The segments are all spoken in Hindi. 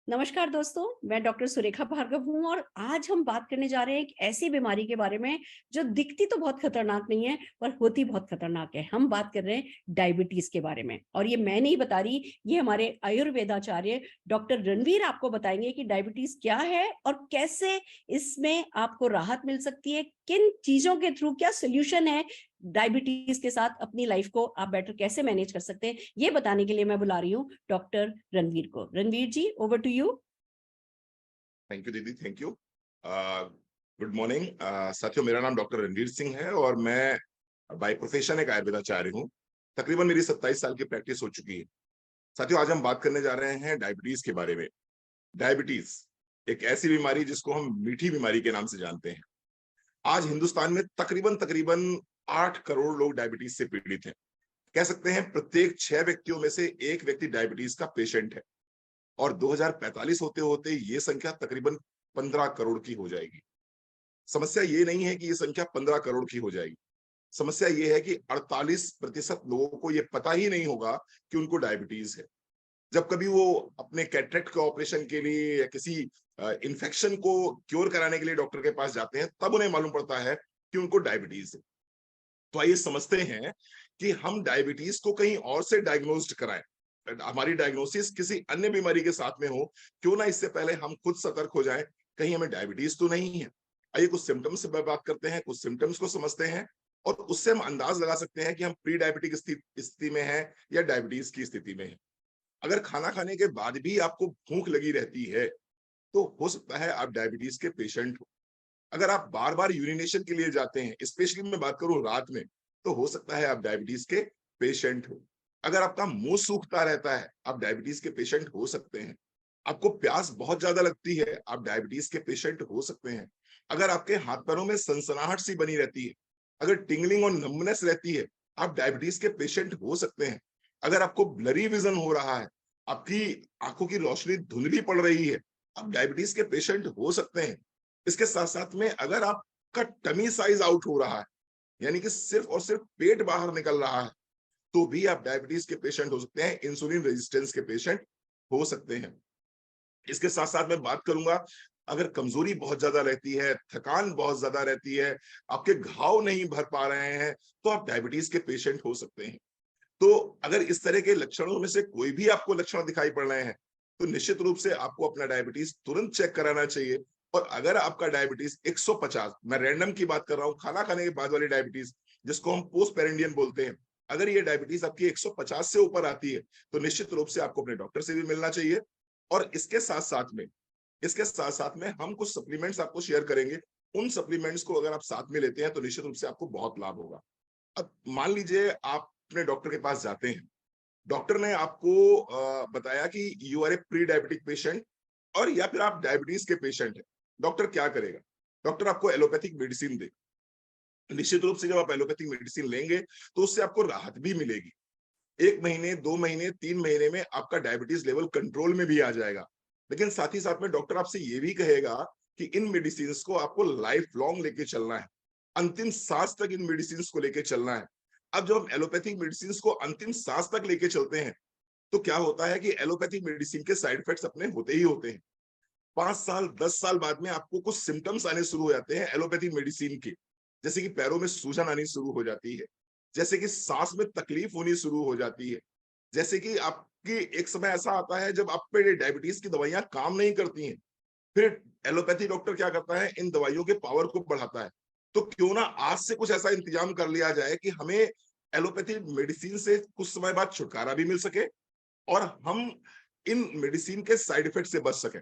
नमस्कार दोस्तों, मैं डॉक्टर सुरेखा भार्गव हूँ और आज हम बात करने जा रहे हैं एक ऐसी बीमारी के बारे में जो दिखती तो बहुत खतरनाक नहीं है पर होती बहुत खतरनाक है। हम बात कर रहे हैं डायबिटीज के बारे में और ये मैं नहीं बता रही, ये हमारे आयुर्वेदाचार्य डॉक्टर रणवीर आपको बताएंगे कि डायबिटीज क्या है और कैसे इसमें आपको राहत मिल सकती है, किन चीजों के थ्रू क्या सोल्यूशन है डायबिटीज के साथ अपनी लाइफ को आप बेटर कैसे मैनेज कर सकते हैं। ये बताने के लिए मैं बुला रही हूँ डॉक्टर रणवीर को। Ranveer ji, over to you. Thank you दीदी, थैंक यू। गुड मॉर्निंग साथियों, मेरा नाम डॉक्टर रणवीर सिंह है और मैं बाय प्रोफेशन एक आयुर्वेदाचार्य हूँ। तकरीबन मेरी 27 साल की प्रैक्टिस हो चुकी है। साथियों, आज हम बात करने जा रहे हैं डायबिटीज के बारे में। डायबिटीज एक ऐसी बीमारी जिसको हम मीठी बीमारी के नाम से जानते हैं। आज हिंदुस्तान में तकरीबन तकरीबन 8 करोड़ लोग डायबिटीज से पीड़ित हैं। कह सकते हैं प्रत्येक 6 व्यक्तियों में से एक व्यक्ति डायबिटीज का पेशेंट है और 2045 होते होते ये संख्या तकरीबन 15 करोड़ की हो जाएगी। समस्या ये नहीं है कि ये संख्या 15 करोड़ की हो जाएगी। समस्या ये है कि 48% लोगों को ये पता ही नहीं होगा कि उनको डायबिटीज है। जब कभी वो अपने कैटरेक्ट के ऑपरेशन के लिए या किसी इन्फेक्शन को क्योर कराने के लिए डॉक्टर के पास जाते हैं, तब उन्हें मालूम पड़ता है कि उनको डायबिटीज है। तो आइए समझते हैं कि हम डायबिटीज को कहीं और से डायग्नोस्ड कराएं, हमारी डायग्नोसिस किसी अन्य बीमारी के साथ में हो, क्यों ना इससे पहले हम खुद सतर्क हो जाएं, कहीं हमें डायबिटीज तो नहीं है। आइए कुछ सिम्टम्स से बात करते हैं, कुछ सिम्टम्स को समझते हैं और उससे हम अंदाज लगा सकते हैं कि हम प्री डायबिटिक स्थिति में हैं या डायबिटीज की स्थिति में हैं। अगर खाना खाने के बाद भी आपको भूख लगी रहती है तो हो सकता है आप डायबिटीज के पेशेंट हो। अगर आप बार बार यूरिनेशन के लिए जाते हैं, स्पेशली मैं बात करूं रात में, तो हो सकता है आप डायबिटीज के पेशेंट हो। अगर आपका मुंह सूखता रहता है, आप डायबिटीज के पेशेंट हो सकते हैं। आपको प्यास बहुत ज्यादा लगती है, आप डायबिटीज के पेशेंट हो सकते हैं। अगर आपके हाथ पैरों में सनसनाहट सी बनी रहती है, अगर टिंगलिंग और नम्बनेस रहती है, आप डायबिटीज के पेशेंट हो सकते हैं। अगर आपको ब्लरी विजन हो रहा है, आपकी आंखों की रोशनी धुंधली पड़ रही है, आप डायबिटीज के पेशेंट हो सकते हैं। इसके साथ साथ में अगर आपका टमी साइज आउट हो रहा है, यानी कि सिर्फ और सिर्फ पेट बाहर निकल रहा है, तो भी आप डायबिटीज के पेशेंट हो सकते हैं, इंसुलिन रेजिस्टेंस के पेशेंट हो सकते हैं। इसके साथ साथ मैं बात करूंगा, अगर कमजोरी बहुत ज्यादा रहती है, थकान बहुत ज्यादा रहती है, आपके घाव नहीं भर पा रहे हैं, तो आप डायबिटीज के पेशेंट हो सकते हैं। तो अगर इस तरह के लक्षणों में से कोई भी आपको लक्षण दिखाई पड़ रहे हैं, तो निश्चित रूप से आपको अपना डायबिटीज तुरंत चेक कराना चाहिए। और अगर आपका डायबिटीज 150, मैं रैंडम की बात कर रहा हूँ, खाना खाने के बाद वाली डायबिटीज जिसको हम पोस्ट पेरेंडियम बोलते हैं, अगर ये डायबिटीज आपकी 150 से ऊपर आती है, तो निश्चित रूप से आपको अपने डॉक्टर से भी मिलना चाहिए। और इसके साथ में हम कुछ सप्लीमेंट्स आपको शेयर करेंगे। उन सप्लीमेंट्स को अगर आप साथ में लेते हैं तो निश्चित रूप से आपको बहुत लाभ होगा। अब मान लीजिए आप अपने डॉक्टर के पास जाते हैं, डॉक्टर ने आपको बताया कि you are a pre diabetic patient और या फिर आप डायबिटीज के पेशेंट हैं। डॉक्टर क्या करेगा? डॉक्टर आपको एलोपैथिक मेडिसिन दे। निश्चित रूप से जब आप एलोपैथिक मेडिसिन लेंगे तो उससे आपको राहत भी मिलेगी। 1 महीने, 2 महीने, 3 महीने में आपका डायबिटीज लेवल कंट्रोल में भी आ जाएगा। लेकिन साथ ही साथ में डॉक्टर आपसे ये भी कहेगा कि इन मेडिसिन को आपको लाइफ लॉन्ग लेके चलना है, अंतिम सांस तक इन मेडिसिन को लेके चलना है। अब जब हम एलोपैथिक मेडिसिन को अंतिम सांस तक लेके चलते हैं, तो क्या होता है कि एलोपैथिक मेडिसिन के साइड इफेक्ट्स अपने होते ही होते हैं। 5 साल 10 साल बाद में आपको कुछ सिम्टम्स आने शुरू हो जाते हैं एलोपैथिक मेडिसिन के, जैसे कि पैरों में सूजन आनी शुरू हो जाती है, जैसे कि सांस में तकलीफ होनी शुरू हो जाती है, जैसे कि आपकी एक समय ऐसा आता है जब आप पे डायबिटीज की दवाइयां काम नहीं करती हैं। फिर एलोपैथी डॉक्टर क्या करता है, इन दवाइयों के पावर को बढ़ाता है। तो क्यों ना आज से कुछ ऐसा इंतजाम कर लिया जाए कि हमें एलोपैथी मेडिसिन से कुछ समय बाद छुटकारा भी मिल सके और हम इन मेडिसिन के साइड इफेक्ट से बच सकें।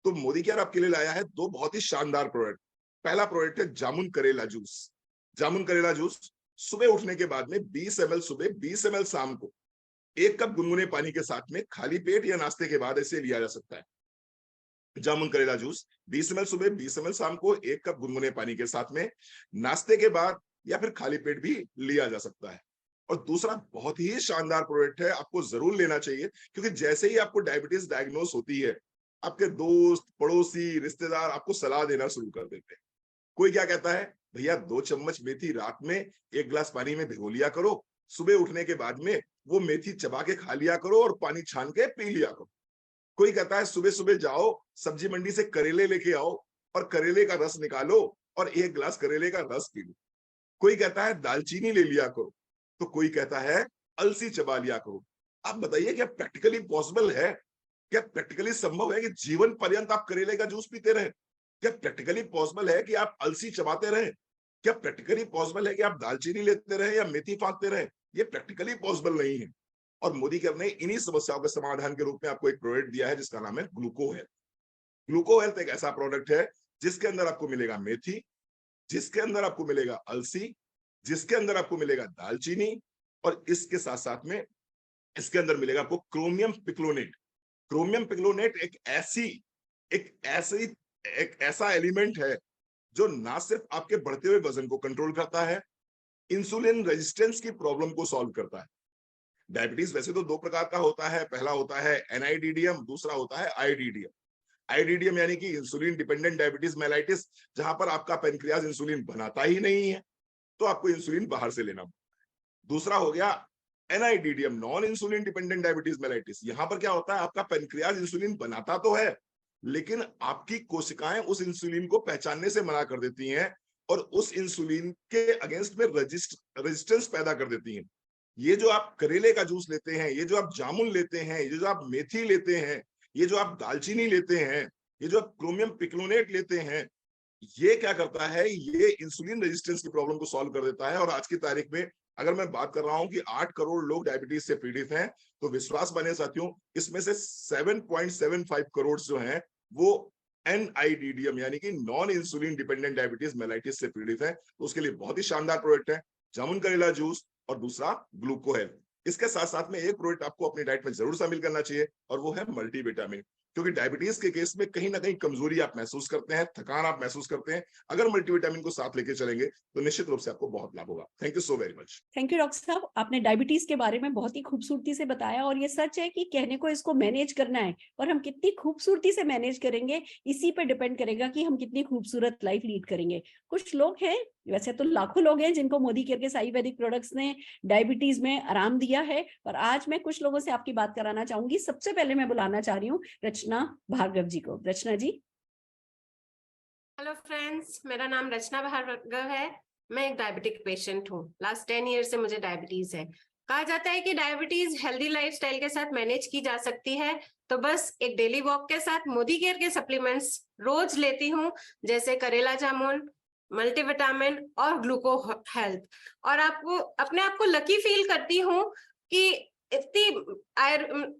तो मोदी केयर आपके लिए लाया है 2 बहुत ही शानदार प्रोडक्ट। पहला प्रोडक्ट है जामुन करेला जूस। जामुन करेला जूस सुबह उठने के बाद में 20 ml सुबह, 20 ml शाम को 1 कप गुनगुने पानी के साथ में खाली पेट या नाश्ते के बाद ऐसे लिया जा सकता है। जामुन करेला जूस 20 ml सुबह, 20 ml शाम को 1 कप गुनगुने पानी के साथ में नाश्ते के बाद या फिर खाली पेट भी लिया जा सकता है। और दूसरा बहुत ही शानदार प्रोडक्ट है, आपको जरूर लेना चाहिए, क्योंकि जैसे ही आपको डायबिटीज डायग्नोस होती है, आपके दोस्त, पड़ोसी, रिश्तेदार आपको सलाह देना शुरू कर देते हैं। कोई क्या कहता है, भैया 2 चम्मच मेथी रात में 1 गिलास पानी में भिगो लिया करो, सुबह उठने के बाद में वो मेथी चबा के खा लिया करो और पानी छान के पी लिया करो। कोई कहता है सुबह सुबह जाओ सब्जी मंडी से करेले लेके आओ और करेले का रस निकालो और एक गिलास करेले का रस पी लो। कोई कहता है दालचीनी ले लिया करो, तो कोई कहता है अलसी चबा लिया करो। आप बताइए क्या प्रैक्टिकली पॉसिबल है? क्या प्रैक्टिकली संभव है कि जीवन पर्यंत आप करेले का जूस पीते रहे? क्या प्रैक्टिकली पॉसिबल है कि आप अलसी चबाते रहे? क्या प्रैक्टिकली पॉसिबल है कि आप दालचीनी लेते रहे या मेथी फाँकते रहे? ये प्रैक्टिकली पॉसिबल नहीं है। और मोदी केयर ने इन्हीं समस्याओं के समाधान के रूप में आपको एक प्रोडक्ट दिया है जिसका नाम है ग्लूको हेल्थ। ग्लूको हेल्थ एक ऐसा प्रोडक्ट है जिसके अंदर आपको मिलेगा मेथी, जिसके अंदर आपको मिलेगा अलसी, जिसके अंदर आपको मिलेगा दालचीनी और इसके साथ-साथ में इसके अंदर मिलेगा आपको क्रोमियम पिक्लोनेट। क्रोमियम पिक्लोनेट एक ऐसा एलिमेंट है जो ना सिर्फ आपके बढ़ते हुए वजन को कंट्रोल करता है, इंसुलिन रेजिस्टेंस की प्रॉब्लम को सॉल्व करता है। डायबिटीज वैसे तो दो प्रकार का होता है, पहला होता है एनआईडीडीएम, दूसरा होता है आईडीडीएम। आईडीडीएम यानी कि इंसुलिन डिपेंडेंट डायबिटीज मेलाइटिस, जहां पर आपका पेनक्रियाज इंसुलिन बनाता ही नहीं है, तो आपको इंसुलिन बाहर से लेना। दूसरा हो गया NIDDM, non insulin dependent diabetes mellitus. यहां पर क्या होता है, आपका पेनक्रियाज इंसुलिन बनाता तो है, लेकिन आपकी कोशिकाएं उस इंसुलिन को पहचानने से मना कर देती हैं और उस इंसुलिन के अगेंस्ट में रेजिस्टेंस पैदा कर देती हैं। ये जो आप करेले का जूस लेते हैं, ये जो आप जामुन लेते हैं, ये जो आप मेथी लेते हैं, ये जो आप दालचीनी लेते हैं, ये जो आप क्रोमियम पिक्लोनेट लेते हैं, ये क्या करता है, ये इंसुलिन रेजिस्टेंस की प्रॉब्लम को सॉल्व कर देता है। और आज की तारीख में अगर मैं बात कर रहा हूं कि 8 करोड़ लोग डायबिटीज से पीड़ित हैं, तो विश्वास बने साथियों, इसमें से 7.75 करोड़ जो हैं वो एनआईडीडीएम यानी कि non insulin dependent diabetes mellitus से पीड़ित है। तो उसके लिए बहुत ही शानदार प्रोडक्ट है जामुन करेला जूस और दूसरा ग्लूको हेल्थ। इसके साथ साथ में एक प्रोडक्ट आपको अपनी डाइट में जरूर शामिल करना चाहिए और वो है मल्टीविटामिन, क्योंकि डायबिटीज के केस में कहीं ना कहीं कमजोरी आप महसूस करते हैं, थकान आप महसूस करते हैं। अगर मल्टीविटामिन को साथ लेके चलेंगे तो निश्चित रूप से आपको बहुत लाभ होगा। Thank you so very much. Thank you doctor साहब, आपने डायबिटीज के बारे में बहुत ही खूबसूरती से बताया और ये सच है कि कहने को इसको मैनेज करना है और हम कितनी खूबसूरती से मैनेज करेंगे इसी पे डिपेंड करेगा कि हम कितनी खूबसूरत लाइफ लीड करेंगे। कुछ लोग हैं, वैसे तो लाखों लोग हैं, जिनको मोदी केयर के आयुर्वेदिक प्रोडक्ट्स ने डायबिटीज में आराम दिया है, और आज मैं कुछ लोगों से आपकी बात कराना चाहूंगी। सबसे पहले मैं बुलाना चाह रही हूँ रचना भार्गव जी को। रचना जी। हेलो फ्रेंड्स, मेरा नाम रचना भार्गव है। मैं एक डायबिटिक पेशेंट हूँ। लास्ट 10 ईयर से मुझे डायबिटीज है। कहा जाता है कि डायबिटीज हेल्दी लाइफस्टाइल के साथ मैनेज की जा सकती है, तो बस एक डेली वॉक के साथ मोदी केयर के सप्लीमेंट्स रोज लेती हूँ, जैसे करेला जामुन, मल्टीविटामिन और ग्लूको हेल्थ। और आपको अपने आप को लकी फील करती हूँ कि इतनी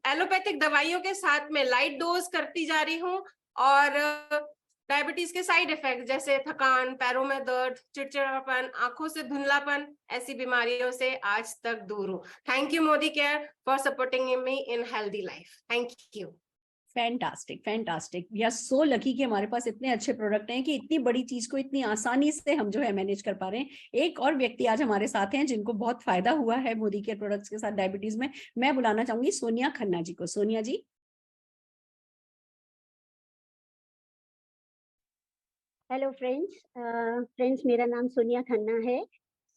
एलोपैथिक दवाइयों के साथ में लाइट डोज करती जा रही हूँ और डायबिटीज के साइड इफेक्ट जैसे थकान, पैरों में दर्द, चिड़चिड़ापन, आंखों से धुंधलापन, ऐसी बीमारियों से आज तक दूर हूँ। Thank you Modi care for supporting me in healthy life. Thank you. Fantastic, fantastic. We are so lucky कि हमारे पास इतने अच्छे प्रोडक्ट हैं कि इतनी बड़ी चीज को इतनी आसानी से हम जो है मैनेज कर पा रहे हैं। एक और व्यक्ति आज हमारे साथ हैं जिनको बहुत फायदा हुआ है मोदी केयर प्रोडक्ट्स के साथ डायबिटीज में। मैं बुलाना चाहूंगी सोनिया खन्ना जी को। सोनिया जी। हेलो फ्रेंड्स, मेरा नाम सोनिया खन्ना है।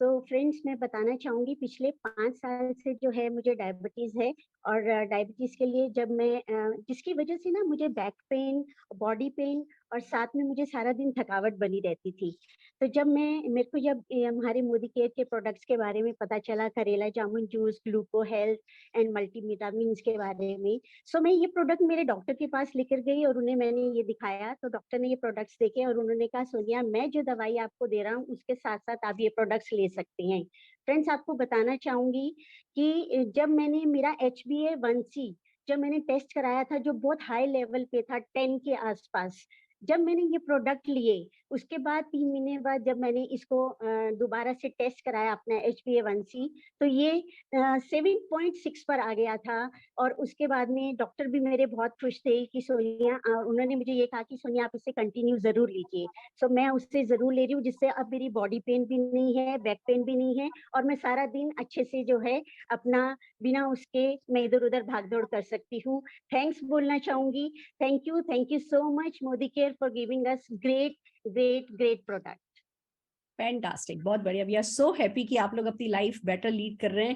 तो फ्रेंड्स, मैं बताना चाहूँगी पिछले 5 साल से जो है मुझे डायबिटीज़ है और डायबिटीज़ के लिए जब मैं जिसकी वजह से ना मुझे बैक पेन, बॉडी पेन और साथ में मुझे सारा दिन थकावट बनी रहती थी। तो जब मेरे को जब हमारे मोदी केयर के प्रोडक्ट्स के बारे में पता चला, karela jamun juice, Gluco Health and multivitamins के बारे में, सो मैं ये प्रोडक्ट मेरे डॉक्टर के पास लेकर गई और उन्हें मैंने ये दिखाया। तो डॉक्टर ने ये प्रोडक्ट्स देखे और उन्होंने कहा, सोनिया, मैं जो दवाई आपको दे रहा हूँ उसके साथ-साथ आप ये प्रोडक्ट्स ले सकती हैं। फ्रेंड्स, आपको बताना चाहूँगी कि जब मैंने मेरा HbA1c जब मैंने टेस्ट कराया था जो बहुत हाई लेवल पे था 10 के आसपास, जब मैंने ये प्रोडक्ट लिए उसके बाद 3 महीने बाद जब मैंने इसको दोबारा से टेस्ट कराया अपना HbA1c, तो ये 7.6 पर आ गया था। और उसके बाद में डॉक्टर भी मेरे बहुत खुश थे कि सोनिया, उन्होंने मुझे ये कहा कि सोनिया, आप इसे कंटिन्यू ज़रूर लीजिए। सो मैं उससे ज़रूर ले रही हूँ, जिससे अब मेरी बॉडी पेन भी नहीं है, बैक पेन भी नहीं है और मैं सारा दिन अच्छे से जो है अपना बिना उसके मैं इधर-उधर भाग-दौड़ कर सकती हूँ। थैंक्स बोलना चाहूँगी। Thank you so much Modi care for giving us great product. Fantastic, बहुत बढ़िया। वी आर सो हैप्पी कि आप लोग अपनी लाइफ बेटर लीड कर रहे हैं।